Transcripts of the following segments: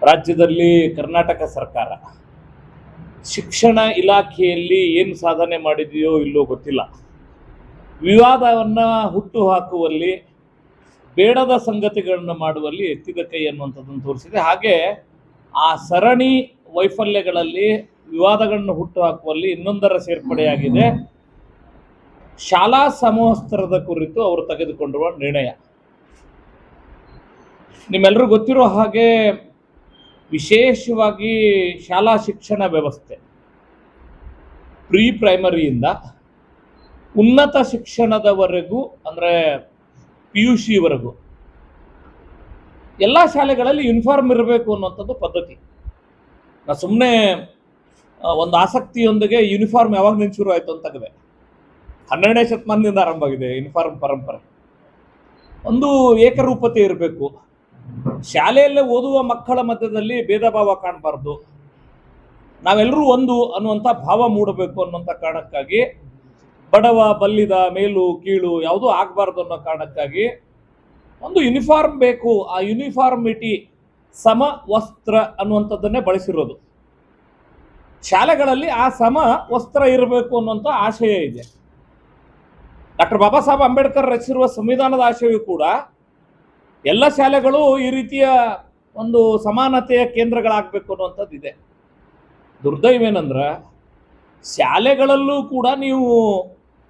ರಾಜ್ಯದಲ್ಲಿ ಕರ್ನಾಟಕ ಸರ್ಕಾರ ಶಿಕ್ಷಣ ಇಲಾಖೆಯಲ್ಲಿ ಏನು ಸಾಧನೆ ಮಾಡಿದೆಯೋ ಇಲ್ಲೋ ಗೊತ್ತಿಲ್ಲ. ವಿವಾದವನ್ನು ಹುಟ್ಟು ಹಾಕುವಲ್ಲಿ, ಬೇಡದ ಸಂಗತಿಗಳನ್ನು ಮಾಡುವಲ್ಲಿ ಎತ್ತಿದ ಕೈ ಅನ್ನುವಂಥದ್ದನ್ನು ತೋರಿಸಿದೆ. ಹಾಗೆ ಆ ಸರಣಿ ವೈಫಲ್ಯಗಳಲ್ಲಿ, ವಿವಾದಗಳನ್ನು ಹುಟ್ಟು ಹಾಕುವಲ್ಲಿ ಇನ್ನೊಂದರ ಸೇರ್ಪಡೆಯಾಗಿದೆ ಶಾಲಾ ಸಮವಸ್ತ್ರದ ಕುರಿತು ಅವರು ತೆಗೆದುಕೊಂಡಿರುವ ನಿರ್ಣಯ. ನಿಮ್ಮೆಲ್ಲರೂ ಗೊತ್ತಿರೋ ಹಾಗೆ ವಿಶೇಷವಾಗಿ ಶಾಲಾ ಶಿಕ್ಷಣ ವ್ಯವಸ್ಥೆ ಪ್ರೀ ಪ್ರೈಮರಿಯಿಂದ ಉನ್ನತ ಶಿಕ್ಷಣದವರೆಗೂ, ಅಂದರೆ PUC-ವರೆಗೂ ಎಲ್ಲ ಶಾಲೆಗಳಲ್ಲಿ ಯೂನಿಫಾರ್ಮ್ ಇರಬೇಕು ಅನ್ನುವಂಥದ್ದು ಪದ್ಧತಿ. ನಾ ಸುಮ್ಮನೆ ಒಂದು ಆಸಕ್ತಿಯೊಂದಿಗೆ ಯೂನಿಫಾರ್ಮ್ ಯಾವಾಗ ಶುರು ಆಯಿತು ಅಂತ ತೆಗೆದೆ. 12ನೇ ಶತಮಾನದಿಂದ ಆರಂಭ ಆಗಿದೆ ಯೂನಿಫಾರ್ಮ್ ಪರಂಪರೆ. ಒಂದು ಏಕರೂಪತೆ ಇರಬೇಕು, ಶಾಲೆಯಲ್ಲೇ ಓದುವ ಮಕ್ಕಳ ಮಧ್ಯದಲ್ಲಿ ಭೇದ ಭಾವ ಕಾಣಬಾರ್ದು, ನಾವೆಲ್ಲರೂ ಒಂದು ಅನ್ನುವಂಥ ಭಾವ ಮೂಡಬೇಕು ಅನ್ನುವಂಥ ಕಾರಣಕ್ಕಾಗಿ ಬಡವ ಬಲ್ಲಿದ ಮೇಲು ಕೀಳು ಯಾವುದೂ ಆಗಬಾರ್ದು ಅನ್ನೋ ಕಾರಣಕ್ಕಾಗಿ ಒಂದು ಯೂನಿಫಾರ್ಮ್ ಬೇಕು. ಆ ಯೂನಿಫಾರ್ಮಿಟಿ, ಸಮ ವಸ್ತ್ರ ಅನ್ನುವಂಥದ್ದನ್ನೇ ಬಳಸಿರೋದು. ಶಾಲೆಗಳಲ್ಲಿ ಆ ಸಮ ವಸ್ತ್ರ ಇರಬೇಕು ಅನ್ನುವಂಥ ಆಶಯ ಇದೆ. ಡಾಕ್ಟರ್ ಬಾಬಾ ಸಾಹೇಬ್ ಅಂಬೇಡ್ಕರ್ ರಚಿಸಿರುವ ಸಂವಿಧಾನದ ಆಶಯವೂ ಕೂಡ ಎಲ್ಲ ಶಾಲೆಗಳು ಈ ರೀತಿಯ ಒಂದು ಸಮಾನತೆಯ ಕೇಂದ್ರಗಳಾಗಬೇಕು ಅನ್ನುವಂಥದ್ದು ಇದೆ. ದುರ್ದೈವೇನಂದ್ರೆ ಶಾಲೆಗಳಲ್ಲೂ ಕೂಡ ನೀವು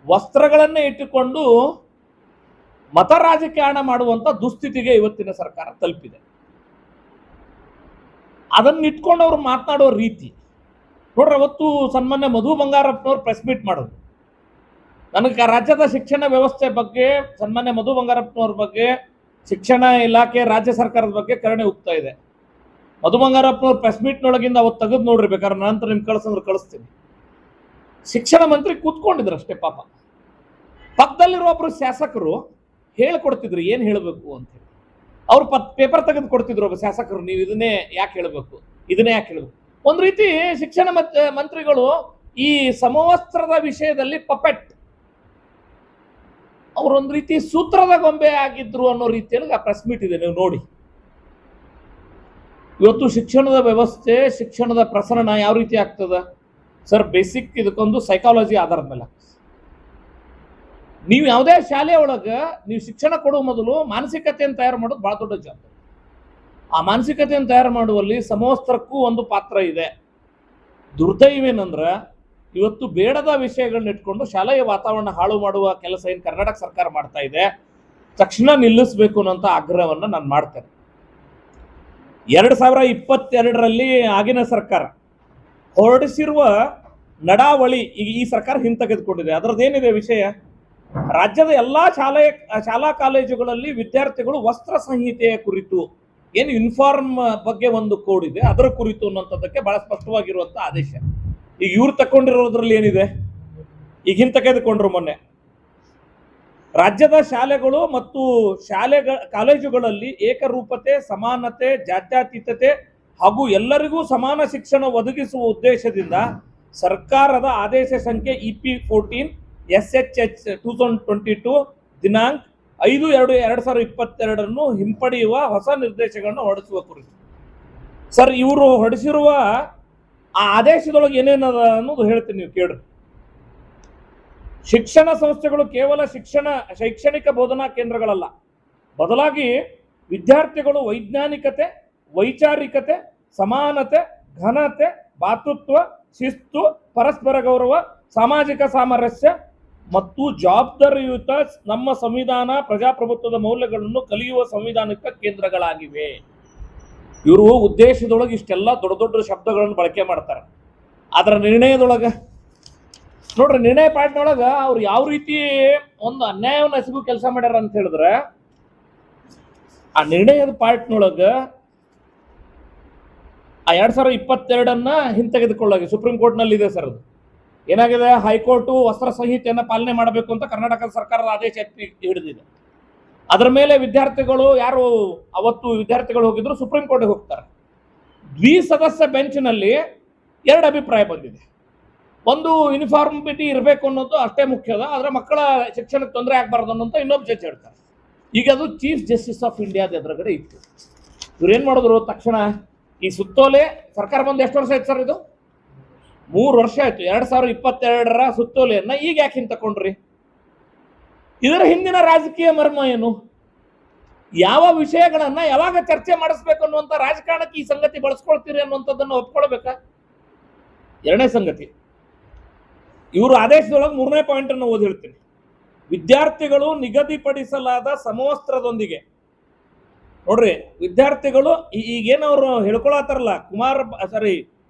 ವಸ್ತ್ರಗಳನ್ನೇ ಇಟ್ಟುಕೊಂಡು ಮತ ರಾಜಕಾರಣ ಮಾಡುವಂಥ ದುಸ್ಥಿತಿಗೆ ಇವತ್ತಿನ ಸರ್ಕಾರ ತಲುಪಿದೆ. ಅದನ್ನಿಟ್ಕೊಂಡು ಅವರು ಮಾತನಾಡೋ ರೀತಿ ನೋಡ್ರಿ. ಅವತ್ತು ಸನ್ಮಾನ್ಯ ಮಧು ಬಂಗಾರಪ್ಪನವ್ರು ಪ್ರೆಸ್ ಮೀಟ್ ಮಾಡೋದು, ನನಗೆ ರಾಜ್ಯದ ಶಿಕ್ಷಣ ವ್ಯವಸ್ಥೆ ಬಗ್ಗೆ, ಸನ್ಮಾನ್ಯ ಮಧು ಬಂಗಾರಪ್ಪನವ್ರ ಬಗ್ಗೆ, ಶಿಕ್ಷಣ ಇಲಾಖೆ ರಾಜ್ಯ ಸರ್ಕಾರದ ಬಗ್ಗೆ ಕರುಣೆ ಹೋಗ್ತಾ ಇದೆ. ಮಧು ಬಂಗಾರಪ್ಪನವ್ರು ಪ್ರೆಸ್ ಮೀಟ್ನೊಳಗಿಂದ ಅವತ್ತು ತೆಗೆದು ನೋಡ್ರಿ, ಬೇಕಾದ್ರೆ ನಂತರ ನಿಮ್ಗೆ ಕಳಿಸಂದ್ರೆ ಕಳಿಸ್ತೀನಿ. ಶಿಕ್ಷಣ ಮಂತ್ರಿ ಕೂತ್ಕೊಂಡಿದ್ರು ಅಷ್ಟೇ. ಪಾಪ ಪಕ್ಕದಲ್ಲಿರುವ ಒಬ್ರು ಶಾಸಕರು ಹೇಳ್ಕೊಡ್ತಿದ್ರು ಏನು ಹೇಳಬೇಕು ಅಂತ ಹೇಳಿ. ಅವ್ರು ಪೇಪರ್ ತೆಗೆದು ಕೊಡ್ತಿದ್ರು ಒಬ್ಬ ಶಾಸಕರು, ನೀವು ಇದನ್ನೇ ಯಾಕೆ ಹೇಳಬೇಕು, ಇದನ್ನೇ ಯಾಕೆ ಹೇಳಬೇಕು. ಒಂದು ರೀತಿ ಶಿಕ್ಷಣ ಮಂತ್ರಿಗಳು ಈ ಸಮವಸ್ತ್ರದ ವಿಷಯದಲ್ಲಿ ಪಪೆಟ್, ಅವರೊಂದು ರೀತಿ ಸೂತ್ರದ ಗೊಂಬೆ ಆಗಿದ್ರು ಅನ್ನೋ ರೀತಿಯಲ್ಲಿ ಆ ಪ್ರೆಸ್ ಮೀಟ್ ಇದೆ, ನೀವು ನೋಡಿ. ಇವತ್ತು ಶಿಕ್ಷಣದ ವ್ಯವಸ್ಥೆ, ಶಿಕ್ಷಣದ ಪ್ರಸರಣ ಯಾವ ರೀತಿ ಆಗ್ತದ ಸರ್? ಬೇಸಿಕ್ ಇದಕ್ಕೊಂದು ಸೈಕಾಲಜಿ ಆಧಾರದ ಮೇಲೆ. ನೀವು ಯಾವುದೇ ಶಾಲೆ ಒಳಗೆ ನೀವು ಶಿಕ್ಷಣ ಕೊಡುವ ಮೊದಲು ಮಾನಸಿಕತೆಯನ್ನು ತಯಾರು ಮಾಡೋದು ಬಹಳ ದೊಡ್ಡ ಜವಾಬ್ದಾರಿ. ಆ ಮಾನಸಿಕತೆಯನ್ನು ತಯಾರು ಮಾಡುವಲ್ಲಿ ಸಮವಸ್ತ್ರಕ್ಕೂ ಒಂದು ಪಾತ್ರ ಇದೆ. ದುರ್ದೈವೇನಂದ್ರೆ ಇವತ್ತು ಬೇಡದ ವಿಷಯಗಳನ್ನ ಇಟ್ಕೊಂಡು ಶಾಲೆಯ ವಾತಾವರಣ ಹಾಳು ಮಾಡುವ ಕೆಲಸ ಏನು ಕರ್ನಾಟಕ ಸರ್ಕಾರ ಮಾಡ್ತಾ ಇದೆ, ತಕ್ಷಣ ನಿಲ್ಲಿಸಬೇಕು ಅನ್ನೋಂಥ ಆಗ್ರಹವನ್ನು ನಾನು ಮಾಡ್ತೇನೆ. 2022ರಲ್ಲಿ ಆಗಿನ ಸರ್ಕಾರ ಹೊರಡಿಸಿರುವ ನಡಾವಳಿ ಈಗ ಈ ಸರ್ಕಾರ ಹಿಂತೆಗೆದುಕೊಂಡಿದೆ. ಅದರದ್ದೇನಿದೆ ವಿಷಯ? ರಾಜ್ಯದ ಎಲ್ಲ ಶಾಲಾ ಕಾಲೇಜುಗಳಲ್ಲಿ ವಿದ್ಯಾರ್ಥಿಗಳು ವಸ್ತ್ರ ಸಂಹಿತೆಯ ಕುರಿತು, ಏನು ಯೂನಿಫಾರ್ಮ್ ಬಗ್ಗೆ ಒಂದು ಕೋಡ್ ಇದೆ ಅದರ ಕುರಿತು ಅನ್ನೋಂಥದ್ದಕ್ಕೆ ಬಹಳ ಸ್ಪಷ್ಟವಾಗಿರುವಂಥ ಆದೇಶ. ಈಗ ಇವ್ರು ತಗೊಂಡಿರೋದ್ರಲ್ಲಿ ಏನಿದೆ? ಈಗ ಹಿಂತೆಗೆದುಕೊಂಡ್ರು ಮೊನ್ನೆ. ರಾಜ್ಯದ ಶಾಲೆಗಳು ಮತ್ತು ಕಾಲೇಜುಗಳಲ್ಲಿ ಏಕರೂಪತೆ, ಸಮಾನತೆ, ಜಾತ್ಯತೀತತೆ ಹಾಗೂ ಎಲ್ಲರಿಗೂ ಸಮಾನ ಶಿಕ್ಷಣ ಒದಗಿಸುವ ಉದ್ದೇಶದಿಂದ ಸರ್ಕಾರದ ಆದೇಶ ಸಂಖ್ಯೆ EP14 SHH 2022 ದಿನಾಂಕ 5/2/2022 ಹಿಂಪಡೆಯುವ ಹೊಸ ನಿರ್ದೇಶಗಳನ್ನು ಹೊರಡಿಸುವ ಕುರಿತು. ಸರ್, ಇವರು ಹೊರಡಿಸಿರುವ ಆ ಆದೇಶದೊಳಗೆ ಏನೇನದ ಅನ್ನೋದು ಹೇಳ್ತೀನಿ, ನೀವು ಕೇಳ್ರಿ. ಶಿಕ್ಷಣ ಸಂಸ್ಥೆಗಳು ಕೇವಲ ಶೈಕ್ಷಣಿಕ ಬೋಧನಾ ಕೇಂದ್ರಗಳಲ್ಲ, ಬದಲಾಗಿ ವಿದ್ಯಾರ್ಥಿಗಳು ವೈಜ್ಞಾನಿಕತೆ, ವೈಚಾರಿಕತೆ, ಸಮಾನತೆ, ಘನತೆ, ಭಾತೃತ್ವ, ಶಿಸ್ತು, ಪರಸ್ಪರ ಗೌರವ, ಸಾಮಾಜಿಕ ಸಾಮರಸ್ಯ ಮತ್ತು ಜವಾಬ್ದಾರಿಯುತ ನಮ್ಮ ಸಂವಿಧಾನ, ಪ್ರಜಾಪ್ರಭುತ್ವದ ಮೌಲ್ಯಗಳನ್ನು ಕಲಿಯುವ ಸಂವಿಧಾನಿಕ ಕೇಂದ್ರಗಳಾಗಿವೆ. ಇವರು ಉದ್ದೇಶದೊಳಗೆ ಇಷ್ಟೆಲ್ಲ ದೊಡ್ಡ ದೊಡ್ಡ ಶಬ್ದಗಳನ್ನು ಬಳಕೆ ಮಾಡ್ತಾರೆ. ಅದರ ನಿರ್ಣಯದೊಳಗೆ ನೋಡ್ರಿ, ನಿರ್ಣಯ ಪಾಠದೊಳಗೆ ಅವ್ರು ಯಾವ ರೀತಿ ಒಂದು ಅನ್ಯಾಯವನ್ನು ಎಸಗು ಕೆಲಸ ಮಾಡ್ಯಾರ ಅಂತ ಹೇಳಿದ್ರೆ, ಆ ನಿರ್ಣಯದ ಪಾರ್ಟ್ನೊಳಗೆ ಆ 2022 ಹಿಂತೆಗೆದುಕೊಳ್ಳಾಗಿ ಸುಪ್ರೀಂ ಕೋರ್ಟ್ನಲ್ಲಿ ಇದೆ ಸರ್. ಅದು ಏನಾಗಿದೆ? ಹೈಕೋರ್ಟು ವಸ್ತ್ರ ಸಂಹಿತೆಯನ್ನು ಪಾಲನೆ ಮಾಡಬೇಕು ಅಂತ ಕರ್ನಾಟಕ ಸರ್ಕಾರದ ಆದೇಶ ಹಿಡಿದಿದೆ. ಅದರ ಮೇಲೆ ವಿದ್ಯಾರ್ಥಿಗಳು ಯಾರು ಅವತ್ತು ವಿದ್ಯಾರ್ಥಿಗಳು ಹೋಗಿದ್ರು ಸುಪ್ರೀಂ ಕೋರ್ಟ್ಗೆ ಹೋಗ್ತಾರೆ. ದ್ವಿಸದಸ್ಯ ಬೆಂಚ್ನಲ್ಲಿ 2 ಅಭಿಪ್ರಾಯ ಬಂದಿದೆ. ಒಂದು ಯೂನಿಫಾರ್ಮಿಟಿ ಇರಬೇಕು ಅನ್ನೋದು ಅಷ್ಟೇ ಮುಖ್ಯದ, ಆದರೆ ಮಕ್ಕಳ ಶಿಕ್ಷಣಕ್ಕೆ ತೊಂದರೆ ಆಗಬಾರ್ದು ಅನ್ನೋಂಥ ಇನ್ನೊಬ್ಬ ಜಡ್ಜ್ ಹೇಳ್ತಾರೆ. ಈಗ ಅದು ಚೀಫ್ ಜಸ್ಟಿಸ್ ಆಫ್ ಇಂಡಿಯಾದ ಎದುರುಗಡೆ ಇತ್ತು. ಇವ್ರೇನು ಮಾಡಿದ್ರು? ತಕ್ಷಣ ಈ ಸುತ್ತೋಲೆ ಸರ್ಕಾರ ಬಂದು ಎಷ್ಟು ವರ್ಷ ಆಯ್ತು ಸರ್? ಇದು 3 ವರ್ಷ ಆಯ್ತು. 2022ರ ಸುತ್ತೋಲೆಯನ್ನ ಈಗ ಯಾಕೆ ಹಿಂತಕೊಂಡ್ರಿ? ಇದರ ಹಿಂದಿನ ರಾಜಕೀಯ ಮರ್ಮ ಏನು? ಯಾವ ವಿಷಯಗಳನ್ನ ಯಾವಾಗ ಚರ್ಚೆ ಮಾಡಿಸ್ಬೇಕು ಅನ್ನುವಂಥ ರಾಜಕಾರಣಕ್ಕೆ ಈ ಸಂಗತಿ ಬಳಸ್ಕೊಳ್ತೀರಿ ಅನ್ನುವಂಥದ್ದನ್ನು ಒಪ್ಕೊಳ್ಬೇಕಾ? ಎರಡನೇ ಸಂಗತಿ, ಇವರು ಆದೇಶದೊಳಗೆ 3ನೇ ಪಾಯಿಂಟ್ ಅನ್ನು ಓದಿ ಹೇಳ್ತೀನಿ. ವಿದ್ಯಾರ್ಥಿಗಳು ನಿಗದಿಪಡಿಸಲಾದ ಸಮವಸ್ತ್ರದೊಂದಿಗೆ, ನೋಡ್ರಿ ವಿದ್ಯಾರ್ಥಿಗಳು ಈಗೇನವ್ರು ಹೇಳ್ಕೊಳತ್ತಾರಲ್ಲ,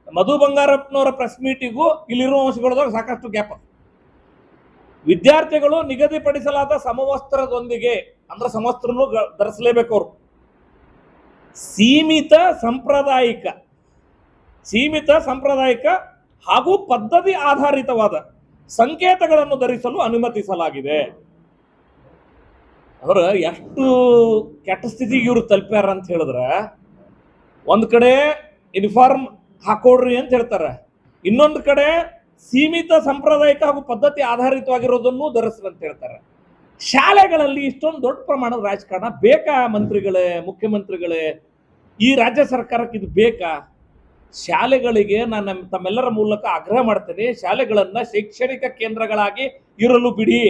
ಮಧು ಬಂಗಾರಪ್ಪನವರ ಪ್ರೆಸ್ ಮೀಟಿಗೂ ಇಲ್ಲಿರುವ ಅಂಶಗಳದಾಗ ಸಾಕಷ್ಟು ಗ್ಯಾಪ್. ವಿದ್ಯಾರ್ಥಿಗಳು ನಿಗದಿಪಡಿಸಲಾದ ಸಮವಸ್ತ್ರದೊಂದಿಗೆ ಅಂದ್ರೆ ಸಮವಸ್ತ್ರನು ಧರಿಸಲೇಬೇಕು ಅವರು. ಸೀಮಿತ ಸಾಂಪ್ರದಾಯಿಕ ಹಾಗೂ ಪದ್ಧತಿ ಆಧಾರಿತವಾದ ಸಂಕೇತಗಳನ್ನು ಧರಿಸಲು ಅನುಮತಿಸಲಾಗಿದೆ. ಅವ್ರ ಎಷ್ಟು ಕೆಟ್ಟ ಸ್ಥಿತಿಗೆ ಇವರು ತಲುಪ್ಯಾರ ಅಂತ ಹೇಳಿದ್ರ, ಒಂದ್ ಕಡೆ ಯೂನಿಫಾರ್ಮ್ ಹಾಕೊಡ್ರಿ ಅಂತ ಹೇಳ್ತಾರ, ಇನ್ನೊಂದು ಕಡೆ ಸೀಮಿತ ಸಾಂಪ್ರದಾಯಿಕ ಹಾಗೂ ಪದ್ಧತಿ ಆಧಾರಿತವಾಗಿರೋದನ್ನು ಧರಿಸ್ರಿ ಅಂತ ಹೇಳ್ತಾರೆ. ಶಾಲೆಗಳಲ್ಲಿ ಇಷ್ಟೊಂದು ದೊಡ್ಡ ಪ್ರಮಾಣದ ರಾಜಕಾರಣ ಬೇಕಾ? ಮಂತ್ರಿಗಳೇ, ಮುಖ್ಯಮಂತ್ರಿಗಳೇ, ಈ ರಾಜ್ಯ ಸರ್ಕಾರಕ್ಕೆ ಇದು ಬೇಕಾ? ಶಾಲೆಗಳಿಗೆ ನಾನು ತಮ್ಮೆಲ್ಲರ ಮೂಲಕ ಆಗ್ರಹ ಮಾಡ್ತೇನೆ, ಶಾಲೆಗಳನ್ನ ಶೈಕ್ಷಣಿಕ ಕೇಂದ್ರಗಳಾಗಿ ಇರಲು ಬಿಡಿ.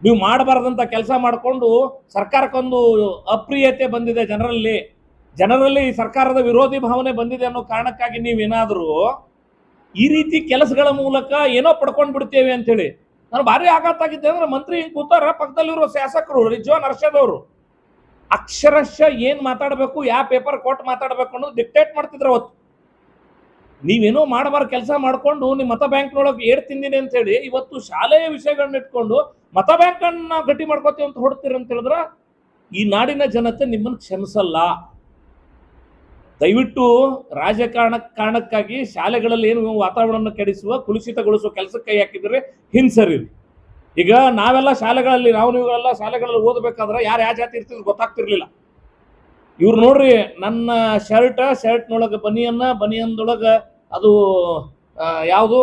ನೀವು ಮಾಡಬಾರ್ದಂತ ಕೆಲಸ ಮಾಡಿಕೊಂಡು ಸರ್ಕಾರಕ್ಕೊಂದು ಅಪ್ರಿಯತೆ ಬಂದಿದೆ ಜನರಲ್ಲಿ ಸರ್ಕಾರದ ವಿರೋಧಿ ಭಾವನೆ ಬಂದಿದೆ ಅನ್ನೋ ಕಾರಣಕ್ಕಾಗಿ ನೀವೇನಾದರೂ ಈ ರೀತಿ ಕೆಲಸಗಳ ಮೂಲಕ ಏನೋ ಪಡ್ಕೊಂಡು ಬಿಡ್ತೇವೆ ಅಂತೇಳಿ ನಾನು ಭಾರಿ ಆಘಾತಾಗಿದ್ದೆ. ಅಂದ್ರೆ ಮಂತ್ರಿ ಹಿಂಗೆ ಕೂತಾರ, ಪಕ್ಕದಲ್ಲಿರೋ ಶಾಸಕರು ರಿಜ್ವಾನ್ ಅರ್ಷದ್ ಅವರು ಅಕ್ಷರಶಃ ಏನ್ ಮಾತಾಡಬೇಕು, ಯಾವ ಪೇಪರ್ ಕೊಟ್ಟು ಮಾತಾಡಬೇಕು ಅನ್ನೋದು ಡಿಕ್ಟೇಟ್ ಮಾಡ್ತಿದ್ರು ಅವತ್ತು. ನೀವೇನೋ ಮಾಡಬಾರ ಕೆಲಸ ಮಾಡ್ಕೊಂಡು ನಿಮ್ಮ ಮತ ಬ್ಯಾಂಕ್ನೊಳಗೆ ಏಡ್ ತಿಂದಿನಿ ಅಂತ ಹೇಳಿ ಇವತ್ತು ಶಾಲೆಯ ವಿಷಯಗಳನ್ನ ಇಟ್ಕೊಂಡು ಮತ ಬ್ಯಾಂಕ್ ಅನ್ನ ನಾವು ಗಟ್ಟಿ ಮಾಡ್ಕೋತೀವಿ ಅಂತ ಹೊಡ್ತೀರಿ ಅಂತ ಹೇಳಿದ್ರ ಈ ನಾಡಿನ ಜನತೆ ನಿಮ್ಮನ್ನು ಕ್ಷಮಿಸಲ್ಲ. ದಯವಿಟ್ಟು ಕಾರಣಕ್ಕಾಗಿ ಶಾಲೆಗಳಲ್ಲಿ ಏನು ವಾತಾವರಣ ಕೆಡಿಸುವ, ಕುಲುಷಿತಗೊಳಿಸುವ ಕೆಲಸಕ್ಕೆ ಕೈ ಹಾಕಿದ್ರೆ ಹಿಂಸರಿ. ಈಗ ನಾವೆಲ್ಲ ಶಾಲೆಗಳಲ್ಲಿ ನೀವೆಲ್ಲ ಶಾಲೆಗಳಲ್ಲಿ ಓದಬೇಕಾದ್ರೆ ಯಾರು ಯಾವ ಜಾತಿ ಇರ್ತಿದ್ರು ಗೊತ್ತಾಗ್ತಿರ್ಲಿಲ್ಲ. ಇವ್ರು ನೋಡ್ರಿ, ನನ್ನ ಶರ್ಟ್ನೊಳಗೆ ಬನಿಯನ್ದೊಳಗೆ ಅದು ಯಾವುದು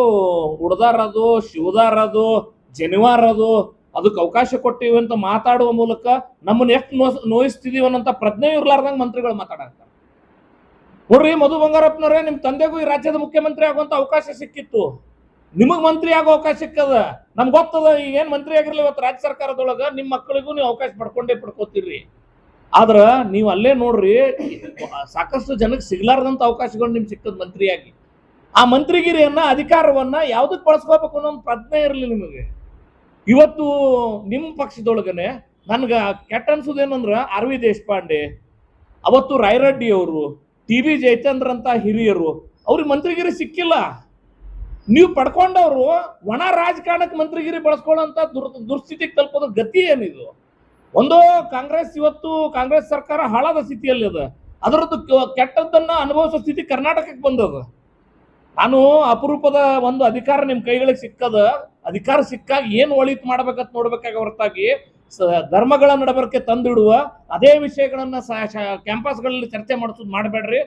ಉಡ್ದಾರದು, ಶಿವದಾರದು, ಜನಿವಾರದು, ಅದಕ್ಕೆ ಅವಕಾಶ ಕೊಟ್ಟಿವಿ ಅಂತ ಮಾತಾಡುವ ಮೂಲಕ ನಮ್ಮನ್ನ ಎಷ್ಟು ನೋಯಿಸ್ತಿದೀವಿ ಅನ್ನೋಂಥ ಪ್ರಜ್ಞೆ ಇರ್ಲಾರ್ದಂಗೆ ಮಂತ್ರಿಗಳು ಮಾತಾಡ್ತಾರೆ. ನೋಡ್ರಿ, ಮಧು ಬಂಗಾರಪ್ಪನವರೇ, ನಿಮ್ ತಂದೆಗೂ ಈ ರಾಜ್ಯದ ಮುಖ್ಯಮಂತ್ರಿ ಆಗುವಂತ ಅವಕಾಶ ಸಿಕ್ಕಿತ್ತು, ನಿಮಗ್ ಮಂತ್ರಿ ಆಗೋ ಅವಕಾಶ ಸಿಕ್ಕದ. ನಮ್ಗೆ ಗೊತ್ತದ, ಏನ್ ಮಂತ್ರಿ ಆಗಿರ್ಲಿ ಇವತ್ತು ರಾಜ್ಯ ಸರ್ಕಾರದೊಳಗ ನಿಮ್ಮ ಮಕ್ಕಳಿಗೂ ನೀವು ಅವಕಾಶ ಪಡ್ಕೋತೀರಿ. ಆದ್ರ ನೀವು ಅಲ್ಲೇ ನೋಡ್ರಿ, ಸಾಕಷ್ಟು ಜನಕ್ಕೆ ಸಿಗ್ಲಾರ್ದಂತ ಅವಕಾಶಗಳು ನಿಮ್ಗೆ ಸಿಕ್ಕದ ಮಂತ್ರಿಯಾಗಿ. ಆ ಮಂತ್ರಿಗಿರಿಯನ್ನ, ಅಧಿಕಾರವನ್ನ ಯಾವ್ದಕ್ ಬಳಸ್ಕೋಬೇಕು ಅನ್ನೋ ಒಂದು ಪ್ರಜ್ಞೆ ಇರಲಿ ನಿಮಗೆ. ಇವತ್ತು ನಿಮ್ಮ ಪಕ್ಷದೊಳಗನೆ ನನ್ಗ ಕೆಟ್ಟ ಅನ್ಸುದೇನಂದ್ರ ಆರ್.ವಿ. ದೇಶಪಾಂಡೆ, ಅವತ್ತು ರಾಯರೆಡ್ಡಿ ಅವರು, ಟಿ.ಬಿ. ಜಯಚಂದ್ರ ಅಂತ ಹಿರಿಯರು, ಅವ್ರಿಗೆ ಮಂತ್ರಿಗಿರಿ ಸಿಕ್ಕಿಲ್ಲ. ನೀವು ಪಡ್ಕೊಂಡವ್ರು ಒಣ ರಾಜಕಾರಣಕ್ಕೆ ಮಂತ್ರಿಗಿರಿ ಬಳಸ್ಕೊಳ್ಳೋಂತ ದುರ್ಸ್ಥಿತಿಗೆ ತಲುಪೋದ್ರ ಗತಿ ಏನಿದು? ಇವತ್ತು ಕಾಂಗ್ರೆಸ್ ಸರ್ಕಾರ ಹಾಳಾದ ಸ್ಥಿತಿಯಲ್ಲಿ ಅದ, ಅದರದ್ದು ಕೆಟ್ಟದ್ದನ್ನ ಅನುಭವಿಸೋ ಸ್ಥಿತಿ ಕರ್ನಾಟಕಕ್ಕೆ ಬಂದದ. ನಾನು ಅಪರೂಪದ ಒಂದು ಅಧಿಕಾರ ನಿಮ್ ಕೈಗಳಿಗೆ ಅಧಿಕಾರ ಸಿಕ್ಕಾಗ ಏನು ಒಳಿತು ಮಾಡ್ಬೇಕಂತ ನೋಡ್ಬೇಕಾಗ ಹೊರತಾಗಿ ಧರ್ಮಗಳ ನಡಬರ್ಕೆ ತಂದಿಡುವ ಅದೇ ವಿಷಯಗಳನ್ನ ಕ್ಯಾಂಪಸ್ಗಳಲ್ಲಿ ಚರ್ಚೆ ಮಾಡಿಸೋದು ಮಾಡಬೇಡ್ರಿ.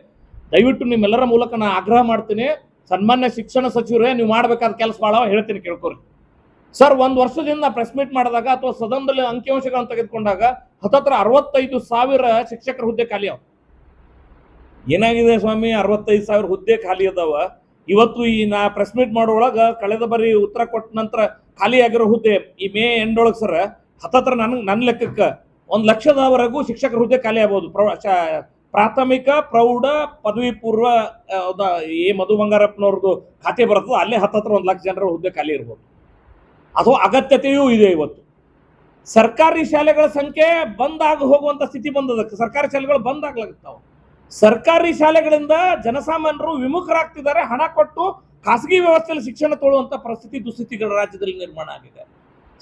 ದಯವಿಟ್ಟು ನಿಮ್ಮೆಲ್ಲರ ಮೂಲಕ ನಾನು ಆಗ್ರಹ ಮಾಡ್ತೀನಿ. ಸನ್ಮಾನ್ಯ ಶಿಕ್ಷಣ ಸಚಿವರೇ, ನೀವು ಮಾಡ್ಬೇಕಾದ ಕೆಲಸ ಭಾಳ ಹೇಳ್ತೀನಿ, ಕೇಳ್ಕೊರಿ. ಸರ್, 1 ವರ್ಷದಿಂದ ಪ್ರೆಸ್ ಮೀಟ್ ಮಾಡಿದಾಗ ಅಥವಾ ಸದನದಲ್ಲಿ ಅಂಕಿಅಂಶಗಳನ್ನು ತೆಗೆದುಕೊಂಡಾಗ ಹತ್ತತ್ರ 65,000 ಶಿಕ್ಷಕರ ಹುದ್ದೆ ಖಾಲಿ ಅವ. ಏನಾಗಿದೆ ಸ್ವಾಮಿ, 65,000 ಹುದ್ದೆ ಖಾಲಿ ಅದಾವ. ಇವತ್ತು ನಾ ಪ್ರೆಸ್ ಮೀಟ್ ಮಾಡೋಳಗ ಕಳೆದ ಬಾರಿ ಉತ್ತರ ಕೊಟ್ಟ ನಂತರ ಖಾಲಿ ಆಗಿರೋ ಹುದ್ದೆ ಈ ಮೇ ಎಂಡ್ ಒಳಗೆ ಸರ್ ಹತ್ತತ್ರ ನನ್ನ ಲೆಕ್ಕಕ್ಕೆ 1 ಲಕ್ಷದವರೆಗೂ ಶಿಕ್ಷಕರ ಹುದ್ದೆ ಖಾಲಿ ಆಗ್ಬೋದು. ಪ್ರಾಥಮಿಕ, ಪ್ರೌಢ, ಪದವಿ ಪೂರ್ವ ಮಧು ಬಂಗಾರಪ್ಪನವ್ರದ್ದು ಖಾತೆ ಬರ್ತದೆ, ಅಲ್ಲೇ ಹತ್ತತ್ರ 1 ಲಕ್ಷ ಜನರ ಹುದ್ದೆ ಖಾಲಿ ಇರ್ಬೋದು. ಅಥವಾ ಅಗತ್ಯತೆಯೂ ಇದೆ. ಇವತ್ತು ಸರ್ಕಾರಿ ಶಾಲೆಗಳ ಸಂಖ್ಯೆ ಬಂದಾಗ ಹೋಗುವಂತ ಸ್ಥಿತಿ ಬಂದದ. ಸರ್ಕಾರಿ ಶಾಲೆಗಳು ಬಂದಾಗ್ಲಾಗುತ್ತಾವ. ಸರ್ಕಾರಿ ಶಾಲೆಗಳಿಂದ ಜನಸಾಮಾನ್ಯರು ವಿಮುಖರಾಗ್ತಿದ್ದಾರೆ. ಹಣ ಕೊಟ್ಟು ಖಾಸಗಿ ವ್ಯವಸ್ಥೆಯಲ್ಲಿ ಶಿಕ್ಷಣ ತಗೊಳ್ಳುವಂತ ದುಸ್ಥಿತಿಗಳ ರಾಜ್ಯದಲ್ಲಿ ನಿರ್ಮಾಣ ಆಗಿದೆ.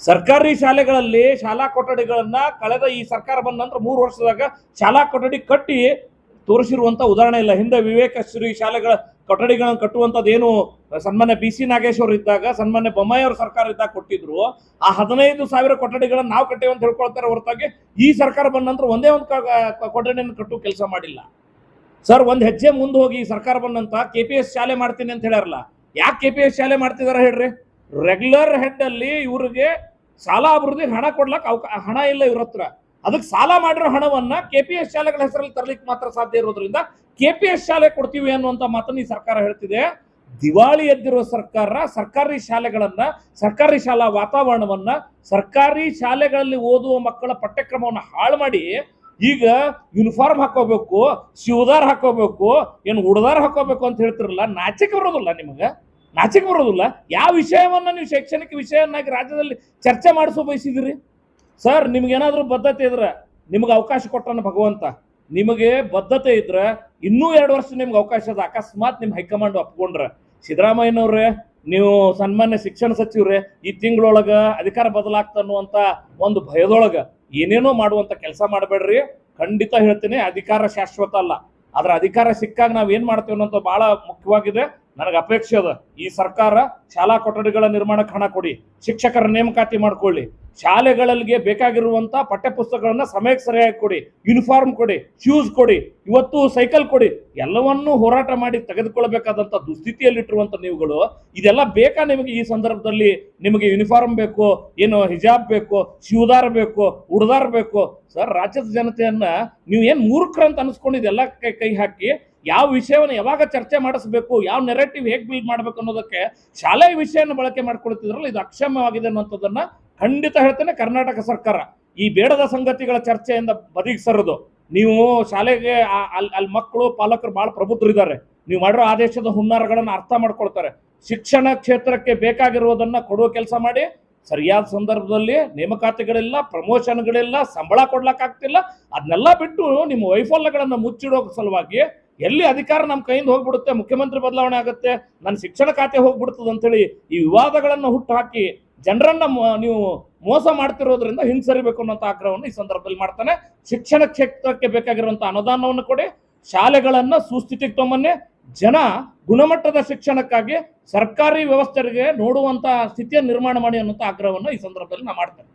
ಸರ್ಕಾರಿ ಶಾಲೆಗಳಲ್ಲಿ ಶಾಲಾ ಕೊಠಡಿಗಳನ್ನ ಕಳೆದ ಈ ಸರ್ಕಾರ ಬಂದ ನಂತರ 3 ವರ್ಷದಾಗ ಶಾಲಾ ಕೊಠಡಿ ಕಟ್ಟಿ ತೋರಿಸಿರುವಂತ ಉದಾಹರಣೆ ಇಲ್ಲ. ಹಿಂದೆ ವಿವೇಕಶ್ರೀ ಶಾಲೆಗಳ ಕೊಠಡಿಗಳನ್ನು ಕಟ್ಟುವಂಥದ್ದೇನು ಸನ್ಮಾನ್ಯ BC ನಾಗೇಶ್ವರ್ ಇದ್ದಾಗ, ಸನ್ಮಾನ್ಯ ಬೊಮ್ಮಾಯಿ ಅವ್ರ ಸರ್ಕಾರ ಇದ್ದಾಗ ಕೊಟ್ಟಿದ್ರು. ಆ 15,000 ಕೊಠಡಿಗಳನ್ನ ನಾವು ಕಟ್ಟೇವೆ ಅಂತ ಹೇಳ್ಕೊಳ್ತಾರೆ ಹೊರತಾಗಿ ಈ ಸರ್ಕಾರ ಬಂದ ನಂತರ ಒಂದೇ ಒಂದು ಕೊಠಡಿಯನ್ನು ಕಟ್ಟುವ ಕೆಲಸ ಮಾಡಿಲ್ಲ. ಸರ್, ಒಂದು ಹೆಜ್ಜೆ ಮುಂದೆ ಹೋಗಿ ಈ ಸರ್ಕಾರ ಬಂದಂತ KPS ಶಾಲೆ ಮಾಡ್ತೀನಿ ಅಂತ ಹೇಳ್ಯಾರಲ್ಲ, ಯಾಕೆ KPS ಶಾಲೆ ಮಾಡ್ತಿದಾರ ಹೇಳ್ರಿ? ರೆಗ್ಯುಲರ್ ಹೆಡ್ ಅಲ್ಲಿ ಇವ್ರಿಗೆ ಶಾಲಾ ಅಭಿವೃದ್ಧಿಗೆ ಹಣ ಕೊಡ್ಲಕ್ ಹಣ ಇಲ್ಲ ಇವ್ರ ಹತ್ರ. ಅದಕ್ಕೆ ಸಾಲ ಮಾಡಿರೋ ಹಣವನ್ನ KPS ಶಾಲೆಗಳ ಹೆಸರಲ್ಲಿ ತರಲಿಕ್ಕೆ ಮಾತ್ರ ಸಾಧ್ಯ ಇರೋದ್ರಿಂದ KPS ಶಾಲೆ ಕೊಡ್ತೀವಿ ಅನ್ನುವಂತ ಮಾತನ್ನು ಈ ಸರ್ಕಾರ ಹೇಳ್ತಿದೆ. ದಿವಾಳಿ ಎದ್ದಿರುವ ಸರ್ಕಾರ ಸರ್ಕಾರಿ ಶಾಲೆಗಳನ್ನ, ಸರ್ಕಾರಿ ಶಾಲಾ ವಾತಾವರಣವನ್ನ, ಸರ್ಕಾರಿ ಶಾಲೆಗಳಲ್ಲಿ ಓದುವ ಮಕ್ಕಳ ಪಠ್ಯಕ್ರಮವನ್ನು ಹಾಳು ಮಾಡಿ ಈಗ ಯೂನಿಫಾರ್ಮ್ ಹಾಕೋಬೇಕು, ಶಿವದಾರ್ ಹಾಕೋಬೇಕು, ಏನು ಉಡದಾರ್ ಹಾಕೋಬೇಕು ಅಂತ ಹೇಳ್ತಿರಲ್ಲ, ನಾಚಿಕೆ ಬರೋದಿಲ್ಲ ನಿಮಗೆ? ನಾಚಿಕೆ ಬರೋದಿಲ್ಲ? ಯಾವ ವಿಷಯವನ್ನ ನೀವು ಶೈಕ್ಷಣಿಕ ವಿಷಯವನ್ನಾಗಿ ರಾಜ್ಯದಲ್ಲಿ ಚರ್ಚೆ ಮಾಡಿಸೋ ಬಯಸಿದಿರಿ ಸರ್? ನಿಮ್ಗೇನಾದ್ರೂ ಬದ್ಧತೆ ಇದ್ರೆ ನಿಮ್ಗೆ ಅವಕಾಶ ಕೊಟ್ಟನ ಭಗವಂತ. ನಿಮಗೆ ಬದ್ಧತೆ ಇದ್ರೆ ಇನ್ನೂ 2 ವರ್ಷ ನಿಮ್ಗೆ ಅವಕಾಶ ಅದ. ಅಕಸ್ಮಾತ್ ನಿಮ್ ಹೈಕಮಾಂಡ್ ಒಪ್ಕೊಂಡ್ರೆ, ಸಿದ್ದರಾಮಯ್ಯನವ್ರೆ, ನೀವು ಸನ್ಮಾನ್ಯ ಶಿಕ್ಷಣ ಸಚಿವರೇ, ಈ ತಿಂಗಳೊಳಗ ಅಧಿಕಾರ ಬದಲಾಗ್ತನ್ನುವಂತ ಒಂದು ಭಯದೊಳಗ ಏನೇನೋ ಮಾಡುವಂತ ಕೆಲಸ ಮಾಡಬೇಡ್ರಿ. ಖಂಡಿತ ಹೇಳ್ತೀನಿ, ಅಧಿಕಾರ ಶಾಶ್ವತ ಅಲ್ಲ. ಆದ್ರ ಅಧಿಕಾರ ಸಿಕ್ಕಾಗ ನಾವ್ ಏನ್ ಮಾಡ್ತೇವೆ ಅನ್ನೋದು ಬಹಳ ಮುಖ್ಯವಾಗಿದೆ. ನನಗೆ ಅಪೇಕ್ಷೆ ಅದ, ಈ ಸರ್ಕಾರ ಶಾಲಾ ಕೊಠಡಿಗಳ ನಿರ್ಮಾಣಕ್ಕೆ ಹಣ ಕೊಡಿ, ಶಿಕ್ಷಕರ ನೇಮಕಾತಿ ಮಾಡ್ಕೊಳ್ಳಿ, ಶಾಲೆಗಳಿಗೆ ಬೇಕಾಗಿರುವಂತ ಪಠ್ಯ ಪುಸ್ತಕಗಳನ್ನ ಸಮಯಕ್ಕೆ ಸರಿಯಾಗಿ ಕೊಡಿ, ಯೂನಿಫಾರ್ಮ್ ಕೊಡಿ, ಶೂಸ್ ಕೊಡಿ, ಇವತ್ತು ಸೈಕಲ್ ಕೊಡಿ. ಎಲ್ಲವನ್ನೂ ಹೋರಾಟ ಮಾಡಿ ತೆಗೆದುಕೊಳ್ಬೇಕಾದಂತ ದುಸ್ಥಿತಿಯಲ್ಲಿಟ್ಟಿರುವಂತ ನೀವುಗಳು ಇದೆಲ್ಲ ಬೇಕಾ ನಿಮಗೆ? ಈ ಸಂದರ್ಭದಲ್ಲಿ ನಿಮಗೆ ಯೂನಿಫಾರ್ಮ್ ಬೇಕು, ಏನು ಹಿಜಾಬ್ ಬೇಕು, ಶಿವದಾರ್ ಬೇಕು, ಉಡದಾರ್ ಬೇಕು? ಸರ್, ರಾಜ್ಯದ ಜನತೆಯನ್ನ ನೀವು ಏನ್ ಮೂರ್ಖರಂತ ಅನ್ಸ್ಕೊಂಡಿದ್ದೆಲ್ಲ ಕೈ ಹಾಕಿ ಯಾವ ವಿಷಯವನ್ನು ಯಾವಾಗ ಚರ್ಚೆ ಮಾಡಿಸ್ಬೇಕು, ಯಾವ ನೆರೇಟಿವ್ ಹೇಗೆ ಬಿಲ್ಡ್ ಮಾಡ್ಬೇಕು ಅನ್ನೋದಕ್ಕೆ ಶಾಲೆಯ ವಿಷಯನ ಬಳಕೆ ಮಾಡ್ಕೊಳ್ತಿದ್ರಲ್ಲ, ಇದು ಅಕ್ಷಮ್ಯವಾಗಿದೆ ಅನ್ನೋಂಥದ್ದನ್ನ ಖಂಡಿತ ಹೇಳ್ತೇನೆ. ಕರ್ನಾಟಕ ಸರ್ಕಾರ ಈ ಬೇಡದ ಸಂಗತಿಗಳ ಚರ್ಚೆಯಿಂದ ಬದಿಗೆ ಸರಿದು ನೀವು ಶಾಲೆಗೆ ಅಲ್ಲಿ ಮಕ್ಕಳು ಪಾಲಕರು ಬಹಳ ಪ್ರಬುದ್ಧರಿದ್ದಾರೆ, ನೀವು ಮಾಡಿರೋ ಆದೇಶದ ಹುನ್ನಾರಗಳನ್ನು ಅರ್ಥ ಮಾಡ್ಕೊಳ್ತಾರೆ. ಶಿಕ್ಷಣ ಕ್ಷೇತ್ರಕ್ಕೆ ಬೇಕಾಗಿರುವುದನ್ನ ಕೊಡುವ ಕೆಲಸ ಮಾಡಿ. ಸರಿಯಾದ ಸಂದರ್ಭದಲ್ಲಿ ನೇಮಕಾತಿಗಳಿಲ್ಲ, ಪ್ರಮೋಷನ್ಗಳಿಲ್ಲ, ಸಂಬಳ ಕೊಡ್ಲಕ್ಕಾಗ್ತಿಲ್ಲ. ಅದನ್ನೆಲ್ಲ ಬಿಟ್ಟು ನಿಮ್ಮ ವೈಫಲ್ಯಗಳನ್ನು ಮುಚ್ಚಿಡೋ ಸಲುವಾಗಿ ಎಲ್ಲಿ ಅಧಿಕಾರ ನಮ್ಮ ಕೈಯಿಂದ ಹೋಗ್ಬಿಡುತ್ತೆ, ಮುಖ್ಯಮಂತ್ರಿ ಬದಲಾವಣೆ ಆಗುತ್ತೆ, ನನ್ನ ಶಿಕ್ಷಣ ಖಾತೆ ಹೋಗ್ಬಿಡ್ತದೆ ಅಂತೇಳಿ ಈ ವಿವಾದಗಳನ್ನು ಹುಟ್ಟು ಹಾಕಿ ಜನರನ್ನ ನೀವು ಮೋಸ ಮಾಡ್ತಿರೋದ್ರಿಂದ ಹಿಂಸರಿಬೇಕು ಅನ್ನೋಂಥ ಆಗ್ರಹವನ್ನು ಈ ಸಂದರ್ಭದಲ್ಲಿ ಮಾಡ್ತಾನೆ. ಶಿಕ್ಷಣ ಕ್ಷೇತ್ರಕ್ಕೆ ಬೇಕಾಗಿರುವಂತಹ ಅನುದಾನವನ್ನು ಕೊಡಿ, ಶಾಲೆಗಳನ್ನ ಸುಸ್ಥಿತಿಗೆ ತೊಂಬನ್ನಿ, ಜನ ಗುಣಮಟ್ಟದ ಶಿಕ್ಷಣಕ್ಕಾಗಿ ಸರ್ಕಾರಿ ವ್ಯವಸ್ಥೆಗೆ ನೋಡುವಂತ ಸ್ಥಿತಿಯನ್ನು ನಿರ್ಮಾಣ ಮಾಡಿ ಅನ್ನುವಂಥ ಆಗ್ರಹವನ್ನು ಈ ಸಂದರ್ಭದಲ್ಲಿ ನಾನು ಮಾಡ್ತೇನೆ.